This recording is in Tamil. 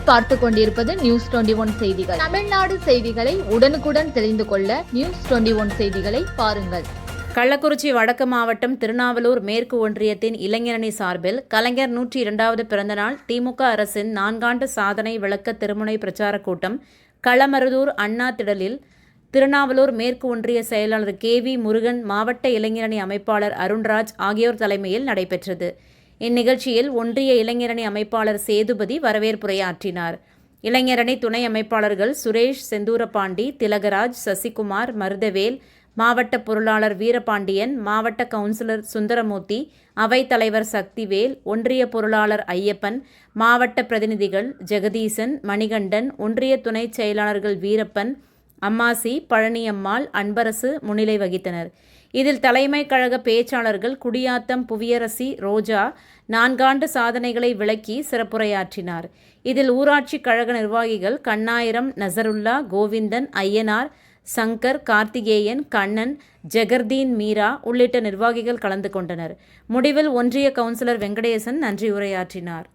நீங்கள் பார்த்து கொண்டிருப்பது நியூஸ் 21 செய்திகள். தமிழ்நாடு செய்திகளை உடனுக்குடன் தெரிந்து கொள்ள நியூஸ் 21 செய்திகளை பாருங்கள். கள்ளக்குறிச்சி வடக்கு மாவட்டம் திருநாவலூர் மேற்கு ஒன்றியத்தின் இளைஞரணி சார்பில் கலைஞர் 102வது பிறந்தநாள் திமுக அரசின் 4ஆண்டு சாதனை விளக்க திருமுனை பிரச்சார கூட்டம் களமருதூர் அண்ணா திடலில் திருநாவலூர் மேற்கு ஒன்றிய செயலாளர் KV முருகன், மாவட்ட இளைஞரணி அமைப்பாளர் அருண்ராஜ் ஆகியோர் தலைமையில் நடைபெற்றது. இந்நிகழ்ச்சியில் ஒன்றிய இளைஞரணி அமைப்பாளர் சேதுபதி வரவேற்புரையாற்றினார். இளைஞரணி துணை அமைப்பாளர்கள் சுரேஷ், செந்தூரபாண்டி, திலகராஜ், சசிகுமார், மருதவேல், மாவட்ட பொருளாளர் வீரபாண்டியன், மாவட்ட கவுன்சிலர் சுந்தரமூர்த்தி, அவைத்தலைவர் சக்திவேல், ஒன்றிய பொருளாளர் ஐயப்பன், மாவட்ட பிரதிநிதிகள் ஜெகதீசன், மணிகண்டன், ஒன்றிய துணைச் செயலாளர்கள் வீரப்பன், அம்மாசி, பழனியம்மாள், அன்பரசு முன்னிலை வகித்தனர். இதில் தலைமை கழக பேச்சாளர்கள் குடியாத்தம் புவியரசி, ரோஜா 4ஆண்டு சாதனைகளை விளக்கி சிறப்புரையாற்றினார். இதில் ஊராட்சி கழக நிர்வாகிகள் கண்ணாயிரம், நசருல்லா, கோவிந்தன், ஐயனார், சங்கர், கார்த்திகேயன், கண்ணன், ஜெகர்தீன், மீரா உள்ளிட்ட நிர்வாகிகள் கலந்து கொண்டனர். முடிவில் ஒன்றிய கவுன்சிலர் வெங்கடேசன் நன்றி உரையாற்றினார்.